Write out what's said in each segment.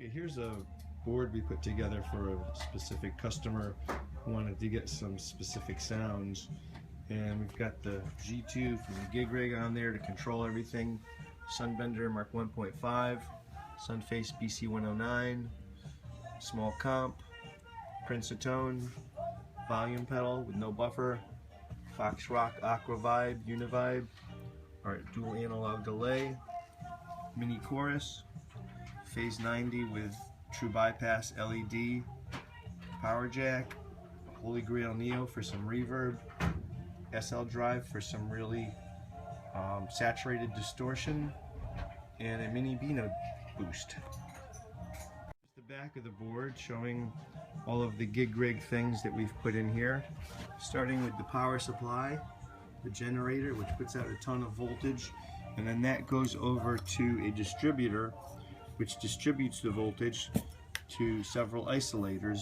Okay, here's a board we put together for a specific customer who wanted to get some specific sounds. And we've got the G2 from the Gigrig on there to control everything. Sunbender Mark 1.5, Sunface BC 109, small comp, Princetone, volume pedal with no buffer, Fox Rock Aqua Vibe, Univibe, our dual analog delay, mini chorus, phase 90 with true bypass LED, power jack, Holy Grail Neo for some reverb, SL drive for some really saturated distortion, and a mini Beano boost. Here's the back of the board showing all of the Gigrig things that we've put in here, starting with the power supply, the generator which puts out a ton of voltage, and then that goes over to a distributor which distributes the voltage to several isolators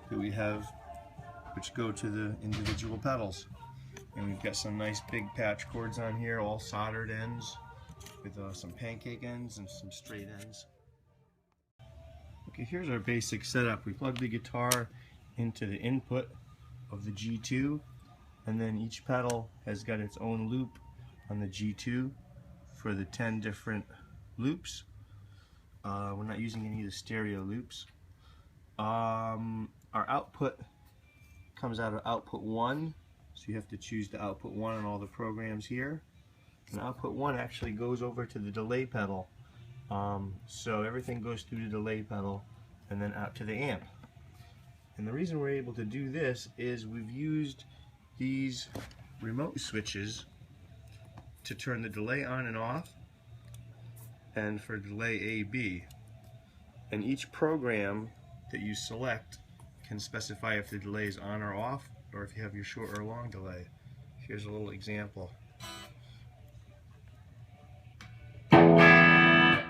that we have, which go to the individual pedals. And we've got some nice big patch cords on here, all soldered ends with some pancake ends and some straight ends. Okay, here's our basic setup. We plug the guitar into the input of the G2, and then each pedal has got its own loop on the G2 for the 10 different loops. We're not using any of the stereo loops. Our output comes out of output 1, so you have to choose the output 1 on all the programs here. And output 1 actually goes over to the delay pedal. So everything goes through the delay pedal and then out to the amp. And the reason we're able to do this is we've used these remote switches to turn the delay on and off, and for delay A/B. And each program that you select can specify if the delay is on or off, or if you have your short or long delay. Here's a little example. There's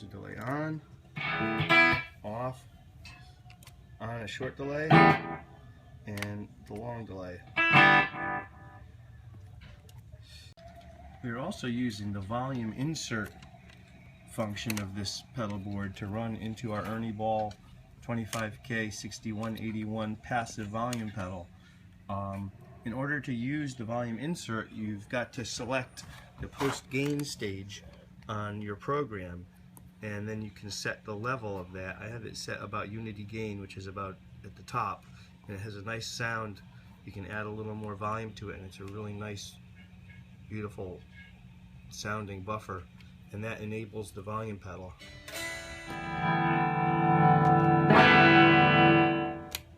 a delay on, off, on a short delay, and the long delay. We're also using the volume insert function of this pedal board to run into our Ernie Ball 25K 6181 passive volume pedal. In order to use the volume insert, you've got to select the post gain stage on your program, and then you can set the level of that. I have it set about unity gain, which is about at the top, and it has a nice sound. You can add a little more volume to it, and it's a really nice, beautiful sounding buffer, and that enables the volume pedal.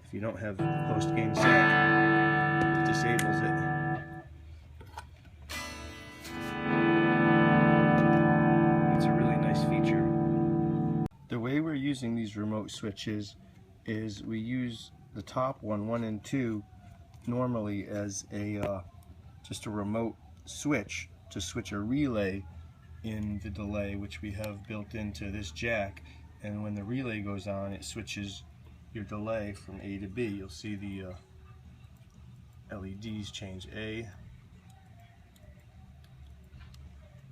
If you don't have post gain set, it disables it. It's a really nice feature. The way we're using these remote switches is we use the top one, 1 and 2, normally as a just a remote switch to switch a relay in the delay, which we have built into this jack, and when the relay goes on, it switches your delay from A to B. You'll see the LEDs change A,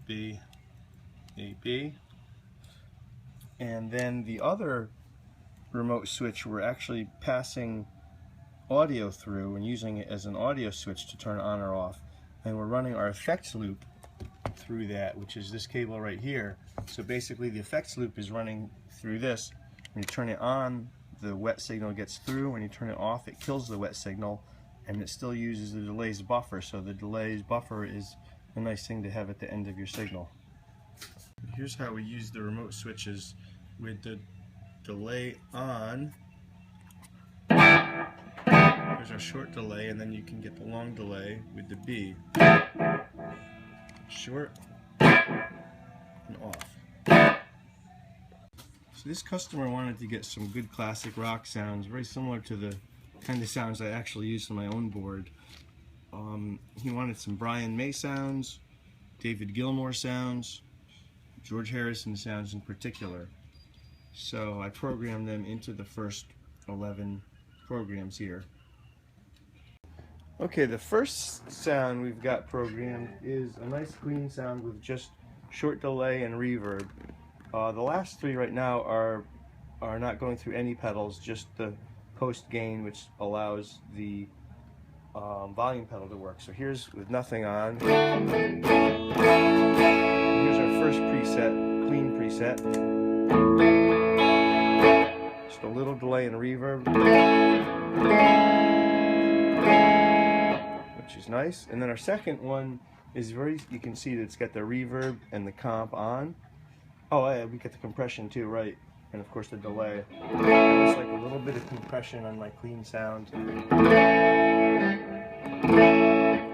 B, A, B. And then the other remote switch, we're actually passing audio through and using it as an audio switch to turn on or off, and we're running our effects loop through that, which is this cable right here. So basically the effects loop is running through this. When you turn it on, the wet signal gets through. When you turn it off, it kills the wet signal, and it still uses the delay's buffer. So the delay's buffer is a nice thing to have at the end of your signal. Here's how we use the remote switches with the delay on. There's our short delay, and then you can get the long delay with the B. Short and off. So this customer wanted to get some good classic rock sounds, very similar to the kind of sounds I actually use on my own board. He wanted some Brian May sounds, David Gilmour sounds, George Harrison sounds in particular. So I programmed them into the first 11 programs here. Okay, the first sound we've got programmed is a nice clean sound with just short delay and reverb. The last three right now are not going through any pedals, just the post gain, which allows the volume pedal to work. So here's with nothing on. Here's our first preset, clean preset. Just a little delay and reverb, which is nice. And then our second one is you can see that it's got the reverb and the comp on. Oh yeah, we get the compression too, right? And of course the delay. It's like a little bit of compression on my clean sound.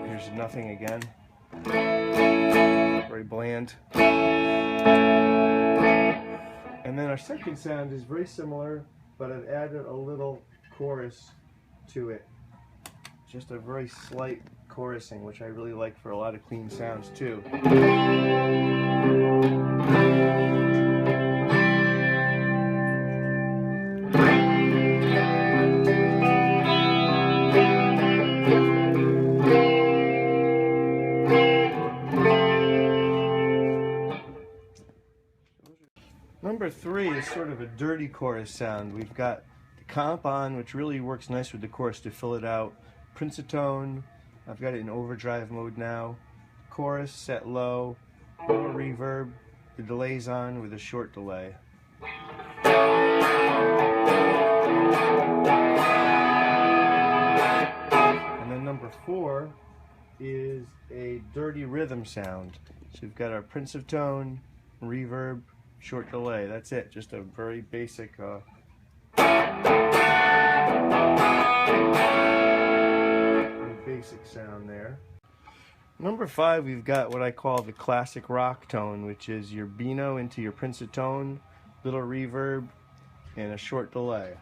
Here's nothing again. Very bland. And then our second sound is very similar, but I've added a little chorus to it. Just a very slight chorusing, which I really like for a lot of clean sounds too. Number three is sort of a dirty chorus sound. We've got the comp on, which really works nice with the chorus to fill it out. Princitone, I've got it in overdrive mode now. Chorus set low, a little reverb. The delay's on with a short delay. And then number four is a dirty rhythm sound. So we've got our Princitone, reverb, short delay. That's it. Just a very basic sound there. Number five, we've got what I call the classic rock tone, which is your Beano into your Princitone, little reverb, and a short delay.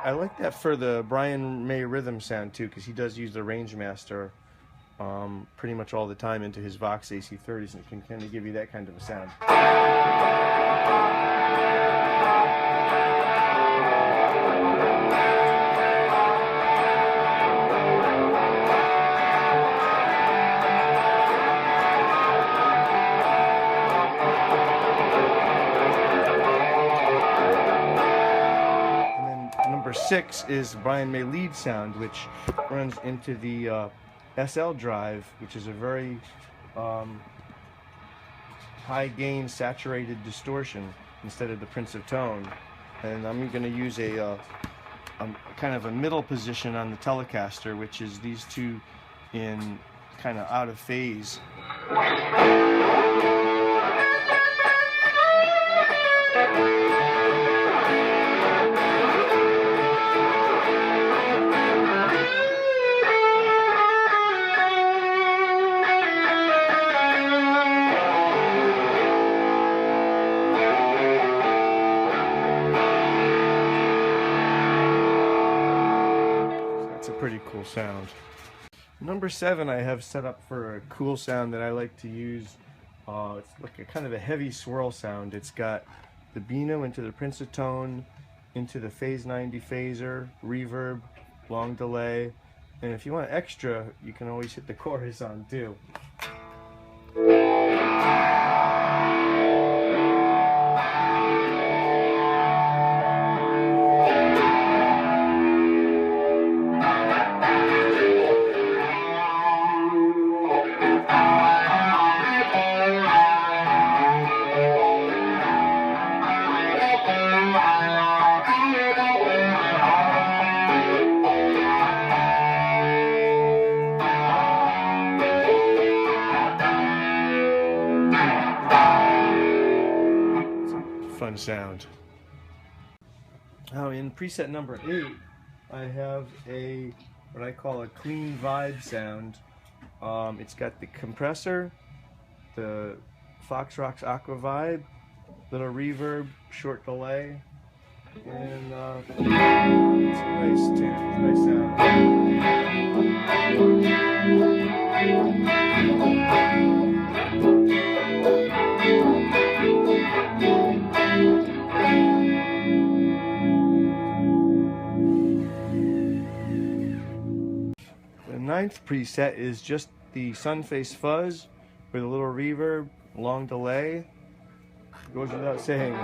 I like that for the Brian May rhythm sound too, because he does use the Rangemaster pretty much all the time into his Vox AC30s, and it can kind of give you that kind of a sound. And then number six is Brian May lead sound, which runs into the SL drive, which is a very high gain saturated distortion instead of the Princitone. And I'm going to use a kind of a middle position on the Telecaster, which is these two in kind of out of phase. Pretty cool sound. Number seven I have set up for a cool sound that I like to use. It's like a kind of a heavy swirl sound. It's got the Beano into the Princitone, into the Phase 90 phaser, reverb, long delay, and if you want extra, you can always hit the chorus on too. Fun sound. Now in preset number 8, I have what I call a clean vibe sound. It's got the compressor, the Fox Aqua Vibe, little reverb, short delay, and it's a nice tune, nice sound. The ninth preset is just the Sunface Fuzz with a little reverb, long delay. Goes without saying.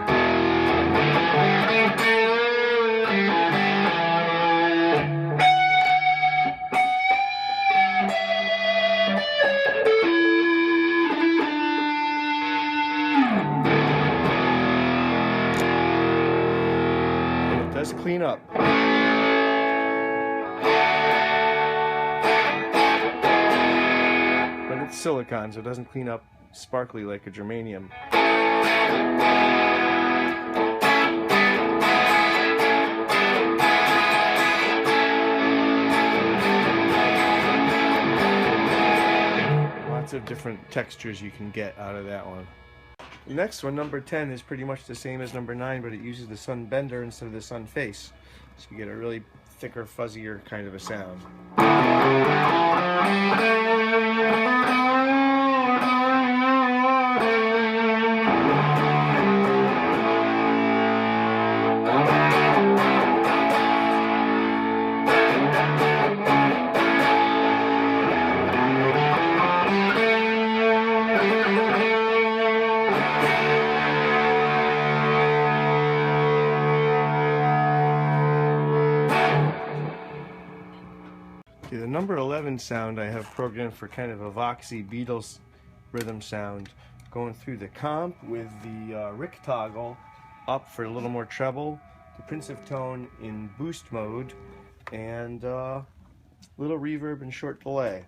And it does clean up. But it's silicone, so it doesn't clean up sparkly like a germanium. Lots of different textures you can get out of that one. The next one, number 10, is pretty much the same as number 9, but it uses the sun bender instead of the sun face. So you get a really thicker, fuzzier kind of a sound. The number 11 sound I have programmed for kind of a voxy Beatles rhythm sound, going through the comp with the Rick toggle up for a little more treble, the pensive tone in boost mode, and little reverb and short delay.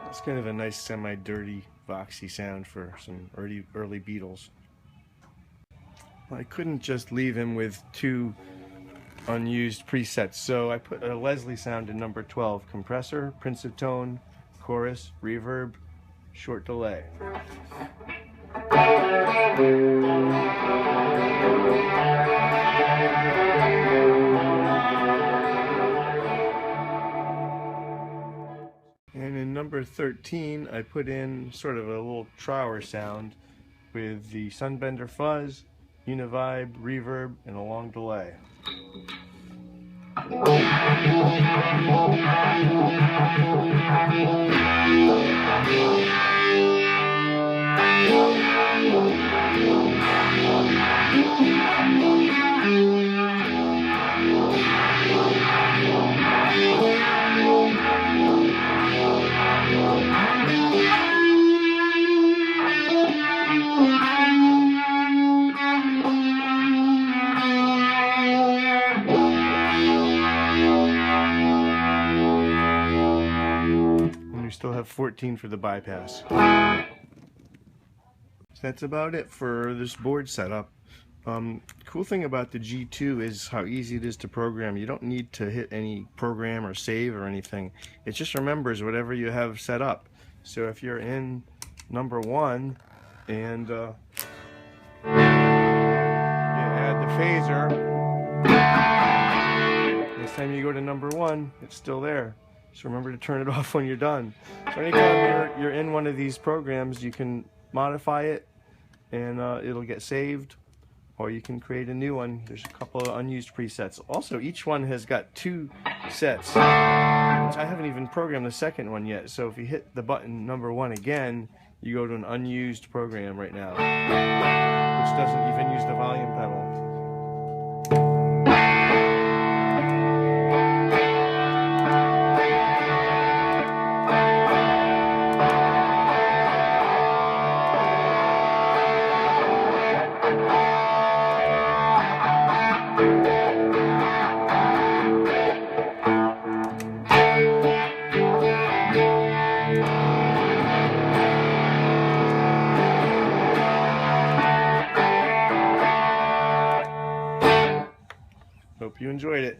It's kind of a nice semi-dirty voxy sound for some early Beatles. Well, I couldn't just leave him with 2 unused presets, so I put a Leslie sound in number 12: compressor, pensive tone, chorus, reverb, short delay. And in number 13, I put in sort of a little trower sound with the Sunbender fuzz, univibe, reverb, and a long delay. Still have 14 for the bypass. So that's about it for this board setup. Cool thing about the G2 is how easy it is to program. You don't need to hit any program or save or anything. It just remembers whatever you have set up. So if you're in number 1 and you add the phaser, next time you go to number 1, it's still there. So remember to turn it off when you're done. So anytime you're in one of these programs, you can modify it and it'll get saved, or you can create a new one. There's a couple of unused presets. Also, each one has got 2 sets, which I haven't even programmed the second one yet. So if you hit the button number 1 again, you go to an unused program right now, which doesn't even use the volume pedal. Hope you enjoyed it.